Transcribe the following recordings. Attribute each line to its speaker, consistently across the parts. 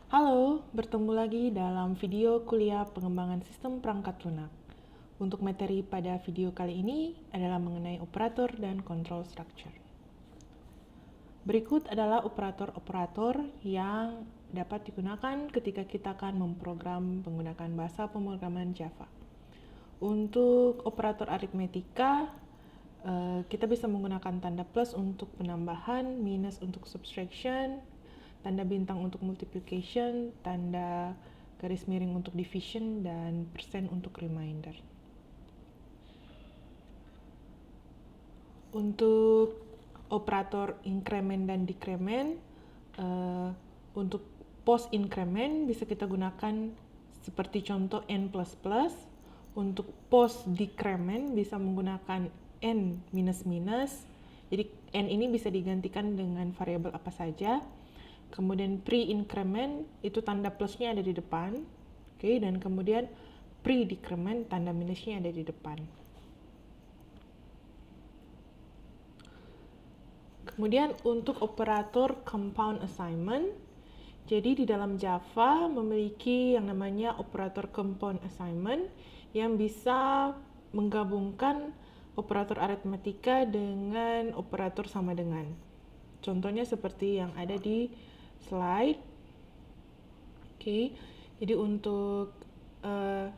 Speaker 1: Halo, bertemu lagi dalam video kuliah pengembangan sistem perangkat lunak. Untuk materi pada video kali ini adalah mengenai operator dan control structure. Berikut adalah operator-operator yang dapat digunakan ketika kita akan memprogram menggunakan bahasa pemrograman Java. Untuk operator aritmetika, kita bisa menggunakan tanda plus untuk penambahan, minus untuk subtraction, tanda bintang untuk multiplication, tanda garis miring untuk division, dan persen untuk remainder. Untuk operator increment dan decrement, untuk post increment bisa kita gunakan seperti contoh n++. Untuk post decrement bisa menggunakan n minus-minus. Jadi n ini bisa digantikan dengan variabel apa saja. Kemudian pre-increment itu tanda plusnya ada di depan. Oke, dan kemudian pre-decrement tanda minusnya ada di depan. Kemudian untuk operator compound assignment, jadi di dalam Java memiliki yang namanya operator compound assignment yang bisa menggabungkan operator aritmetika dengan operator sama dengan. Contohnya seperti yang ada di slide. Oke, jadi untuk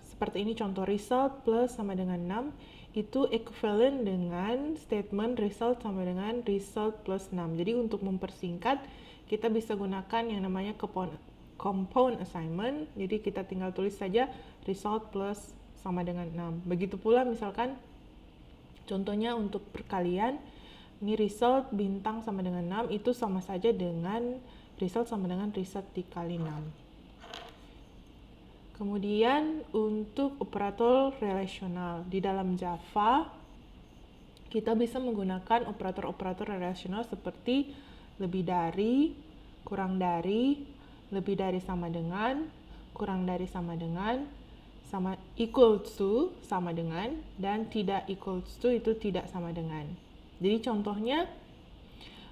Speaker 1: seperti ini contoh result plus sama dengan 6 itu equivalent dengan statement result sama dengan result plus 6. Jadi untuk mempersingkat kita bisa gunakan yang namanya compound assignment. Jadi kita tinggal tulis saja result plus sama dengan 6. Begitu pula misalkan contohnya untuk perkalian, ini result bintang sama dengan 6 itu sama saja dengan result sama dengan result dikali 6. Kemudian untuk operator relasional di dalam Java, kita bisa menggunakan operator-operator relasional seperti lebih dari, kurang dari, lebih dari sama dengan, kurang dari sama dengan, sama equal to sama dengan, dan tidak equal to itu tidak sama dengan. Jadi contohnya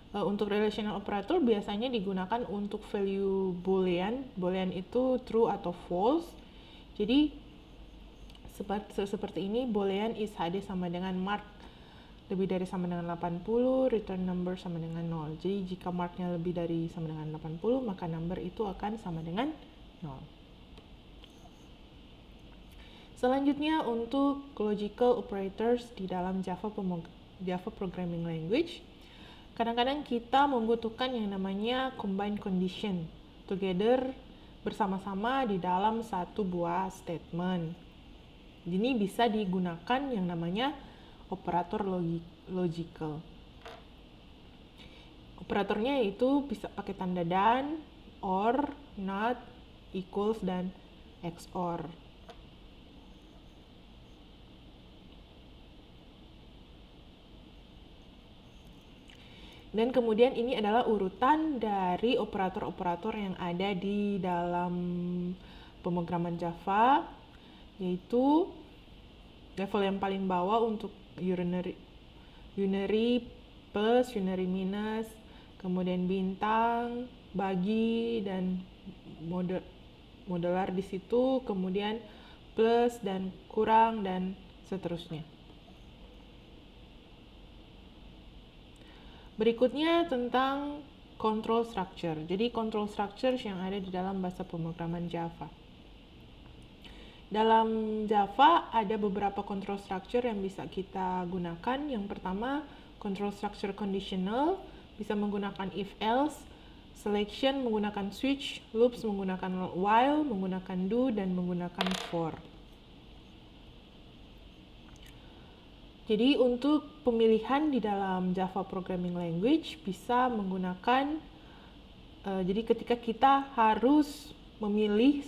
Speaker 1: untuk relational operator biasanya digunakan untuk value boolean. Boolean itu true atau false. Jadi seperti ini, boolean is HD sama dengan mark lebih dari sama dengan 80, return number sama dengan 0. Jadi jika marknya lebih dari sama dengan 80, maka number itu akan sama dengan 0. Selanjutnya untuk logical operators di dalam Java Programming Language. Kadang-kadang kita membutuhkan yang namanya combined condition together bersama-sama di dalam satu buah statement. Ini bisa digunakan yang namanya operator logical. Operatornya itu bisa pakai tanda dan, or, not, equals, dan XOR. Dan kemudian ini adalah urutan dari operator-operator yang ada di dalam pemrograman Java, yaitu level yang paling bawah untuk unary plus, unary minus, kemudian bintang, bagi, dan modular di situ, kemudian plus dan kurang, dan seterusnya. Berikutnya tentang control structure. Jadi control structure yang ada di dalam bahasa pemrograman Java. Dalam Java ada beberapa control structure yang bisa kita gunakan. Yang pertama, control structure conditional, bisa menggunakan if else, selection menggunakan switch, loops menggunakan while, menggunakan do, dan menggunakan for. Jadi untuk pemilihan di dalam Java Programming Language bisa menggunakan, jadi ketika kita harus memilih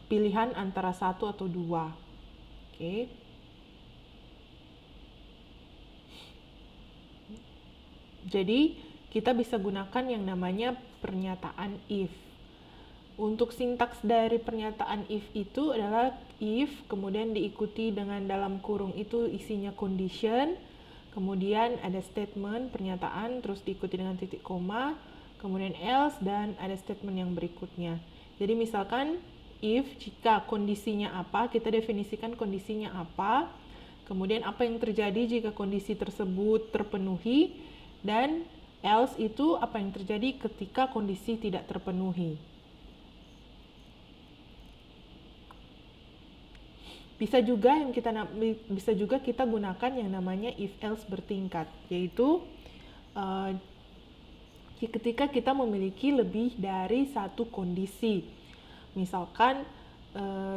Speaker 1: pilihan antara satu atau dua. Oke. Jadi kita bisa gunakan yang namanya pernyataan if. Untuk sintaks dari pernyataan if itu adalah if, kemudian diikuti dengan dalam kurung itu isinya condition, kemudian ada statement, pernyataan, terus diikuti dengan titik koma, kemudian else, dan ada statement yang berikutnya. Jadi misalkan if, jika kondisinya apa, kita definisikan kondisinya apa, kemudian apa yang terjadi jika kondisi tersebut terpenuhi, dan else itu apa yang terjadi ketika kondisi tidak terpenuhi. Bisa juga kita gunakan yang namanya if else bertingkat, yaitu ketika kita memiliki lebih dari satu kondisi. Misalkan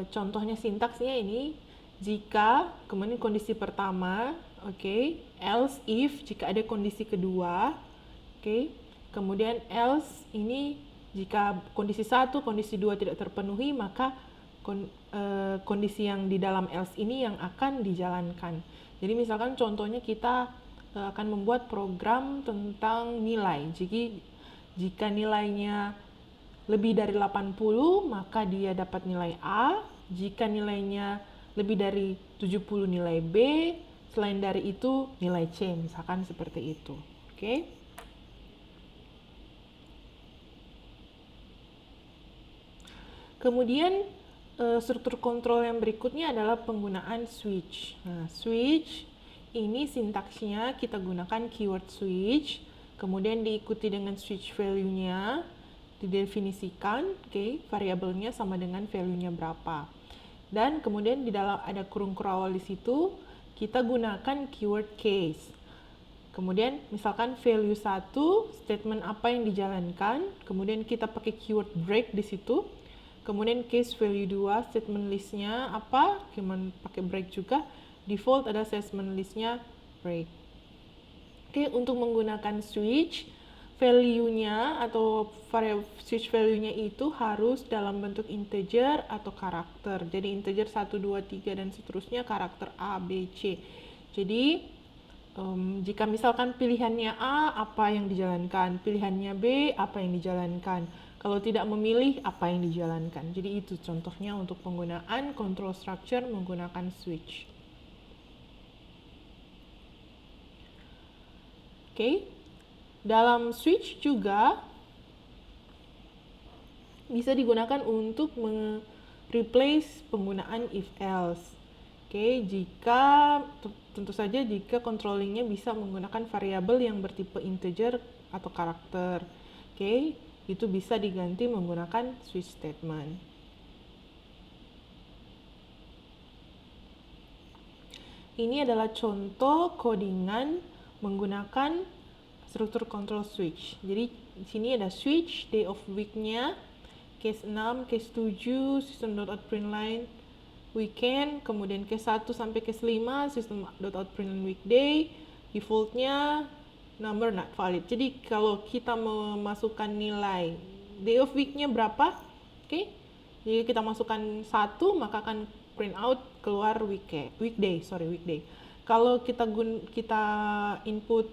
Speaker 1: contohnya sintaksnya ini, jika, kemudian kondisi pertama, else if jika ada kondisi kedua, kemudian else ini jika kondisi 1, kondisi 2 tidak terpenuhi, maka kondisi yang di dalam else ini yang akan dijalankan. Jadi misalkan contohnya kita akan membuat program tentang nilai. Jadi jika nilainya lebih dari 80, maka dia dapat nilai A. Jika nilainya lebih dari 70, nilai B. Selain dari itu, nilai C, misalkan seperti itu. Kemudian struktur kontrol yang berikutnya adalah penggunaan switch. Nah, switch ini sintaksnya kita gunakan keyword switch, kemudian diikuti dengan switch value-nya, didefinisikan, variabelnya sama dengan value-nya berapa. Dan kemudian di dalam ada kurung awal di situ, kita gunakan keyword case. Kemudian misalkan value 1, statement apa yang dijalankan, kemudian kita pakai keyword break di situ. Kemudian case value 2, statement listnya apa, cuman pakai break juga. Default ada statement listnya break. Untuk menggunakan switch, value-nya atau switch value-nya itu harus dalam bentuk integer atau karakter. Jadi integer 1, 2, 3 dan seterusnya, karakter A, B, C. Jadi jika misalkan pilihannya A, apa yang dijalankan, pilihannya B, apa yang dijalankan. Kalau tidak memilih, apa yang dijalankan. Jadi itu contohnya untuk penggunaan control structure menggunakan switch. Dalam switch juga bisa digunakan untuk replace penggunaan if else. Jika tentu saja jika controllingnya bisa menggunakan variabel yang bertipe integer atau karakter. Itu bisa diganti menggunakan switch statement. Ini adalah contoh codingan menggunakan struktur control switch. Jadi di sini ada switch, day of week-nya, case 6, case 7, system.out.println weekend, kemudian case 1 sampai case 5, system.out.println weekday, default-nya number not valid. Jadi kalau kita memasukkan nilai day of week-nya berapa, jadi kita masukkan 1, maka akan print out keluar weekday. Kalau kita input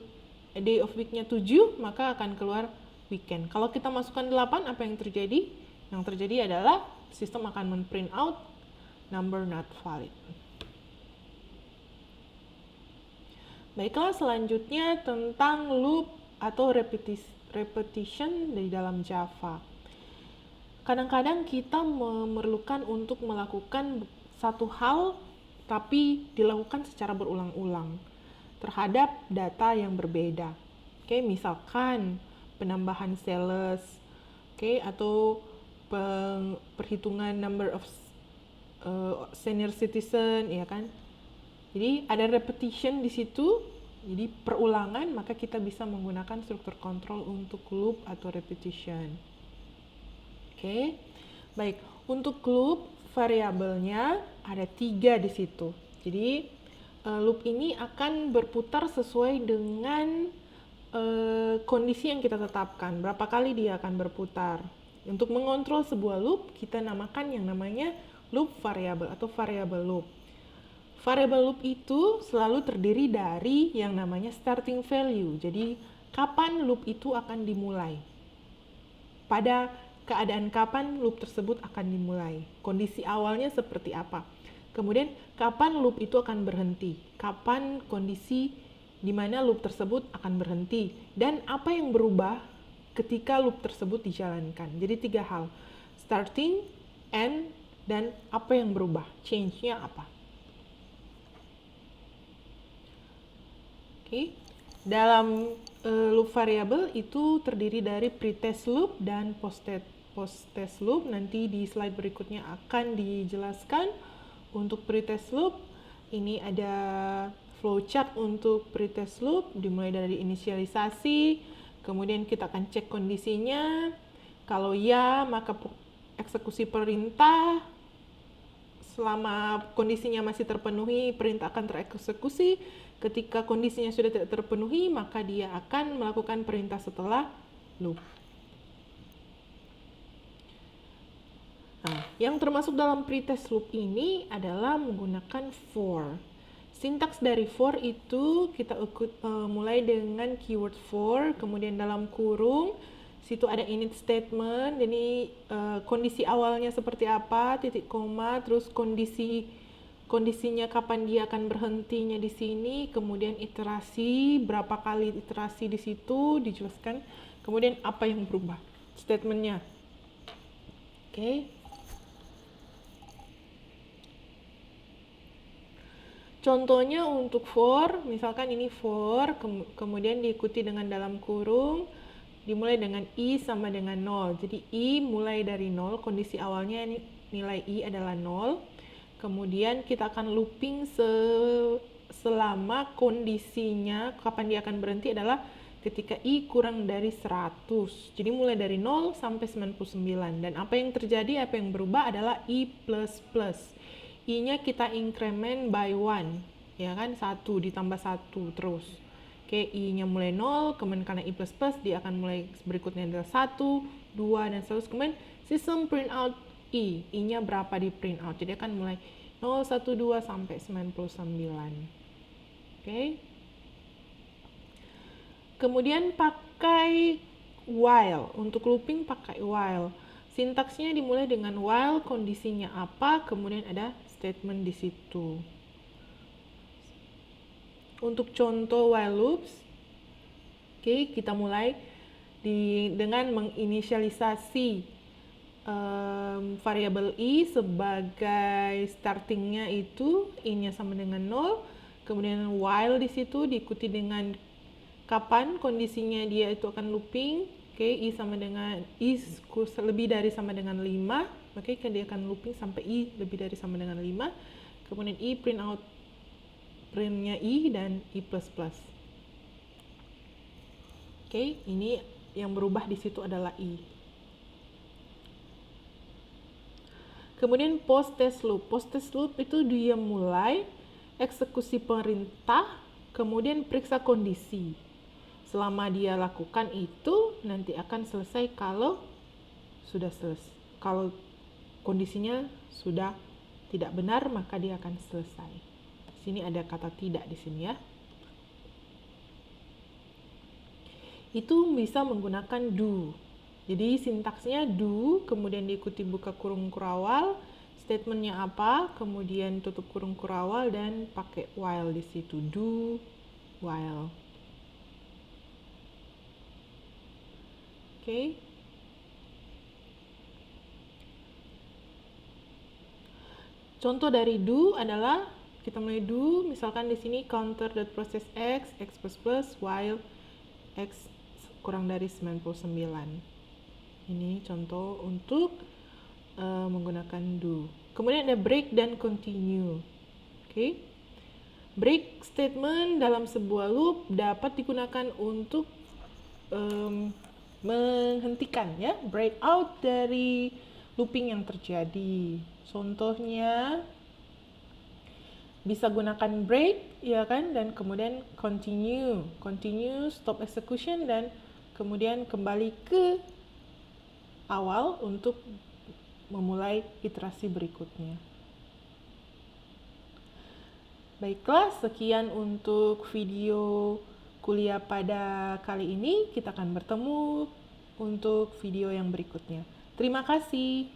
Speaker 1: day of week-nya 7, maka akan keluar weekend. Kalau kita masukkan 8, apa yang terjadi? Yang terjadi adalah sistem akan men-print out number not valid. Baiklah, selanjutnya tentang loop atau repetition di dalam Java. Kadang-kadang kita memerlukan untuk melakukan satu hal tapi dilakukan secara berulang-ulang terhadap data yang berbeda. Misalkan penambahan sales, atau perhitungan number of senior citizen, ya kan? Jadi ada repetition di situ, jadi perulangan, maka kita bisa menggunakan struktur kontrol untuk loop atau repetition. Baik, untuk loop variabelnya ada 3 di situ. Jadi loop ini akan berputar sesuai dengan kondisi yang kita tetapkan. Berapa kali dia akan berputar. Untuk mengontrol sebuah loop, kita namakan yang namanya loop variabel atau variable loop. Variable loop itu selalu terdiri dari yang namanya starting value. Jadi, kapan loop itu akan dimulai? Pada keadaan kapan loop tersebut akan dimulai? Kondisi awalnya seperti apa? Kemudian, kapan loop itu akan berhenti? Kapan kondisi di mana loop tersebut akan berhenti? Dan apa yang berubah ketika loop tersebut dijalankan. Jadi 3 hal, starting, end, dan apa yang berubah, change-nya apa. Oke. Dalam loop variable itu terdiri dari pretest loop dan post-test loop. Nanti di slide berikutnya akan dijelaskan. Untuk pretest loop, ini ada flowchart untuk pretest loop, dimulai dari inisialisasi, kemudian kita akan cek kondisinya. Kalau ya, maka eksekusi perintah. Selama kondisinya masih terpenuhi, perintah akan tereksekusi. Ketika kondisinya sudah tidak terpenuhi, maka dia akan melakukan perintah setelah loop. Nah, yang termasuk dalam pretest loop ini adalah menggunakan for. Sintaks dari for itu kita mulai dengan keyword for, kemudian dalam kurung, situ ada init statement, jadi kondisi awalnya seperti apa, titik koma, terus kondisinya kapan dia akan berhentinya di sini, kemudian iterasi, berapa kali iterasi di situ dijelaskan, kemudian apa yang berubah, statementnya. Oke. Contohnya untuk for, misalkan ini for, kemudian diikuti dengan dalam kurung, dimulai dengan i sama dengan 0. Jadi i mulai dari 0, kondisi awalnya nilai i adalah 0. Kemudian kita akan looping selama kondisinya, kapan dia akan berhenti adalah ketika i kurang dari 100. Jadi mulai dari 0 sampai 99. Dan apa yang terjadi, apa yang berubah adalah i++. I-nya kita increment by 1, ya kan, 1 ditambah 1 terus. Oke, I-nya mulai 0, kemudian karena I++, dia akan mulai berikutnya adalah 1, 2, dan seterusnya. Kemudian sistem print out I, I-nya berapa di print out, jadi akan mulai 0, 1, 2, sampai 99. Oke. Kemudian pakai while, untuk looping pakai while. Sintaksnya dimulai dengan while, kondisinya apa, kemudian ada statement di situ. Untuk contoh while loops, oke, kita mulai dengan menginisialisasi variabel i sebagai startingnya itu i-nya sama dengan 0, kemudian while di situ diikuti dengan kapan kondisinya dia itu akan looping. Oke, i sama dengan i lebih dari sama dengan 5. Oke, dia akan looping sampai i lebih dari sama dengan 5. Kemudian i print out printnya i dan i++. Oke, ini yang berubah di situ adalah i. Kemudian post-test loop. Post-test loop itu dia mulai eksekusi perintah, kemudian periksa kondisi. Selama dia lakukan itu, nanti akan selesai kalau sudah selesai. Kalau kondisinya sudah tidak benar, maka dia akan selesai. Di sini ada kata tidak di sini ya. Itu bisa menggunakan do. Jadi sintaksnya do, kemudian diikuti buka kurung kurawal, statementnya apa, kemudian tutup kurung kurawal, dan pakai while di situ. Do, while. Oke. Contoh dari do adalah kita mulai do, misalkan di sini counter.process x while x kurang dari 99. Ini contoh untuk menggunakan do. Kemudian ada break dan continue. Oke. Break statement dalam sebuah loop dapat digunakan untuk menghentikan ya, break out dari looping yang terjadi. Contohnya bisa gunakan break, ya kan, dan kemudian continue, stop execution, dan kemudian kembali ke awal untuk memulai iterasi berikutnya. Baiklah, sekian untuk video kuliah pada kali ini. Kita akan bertemu untuk video yang berikutnya. Terima kasih.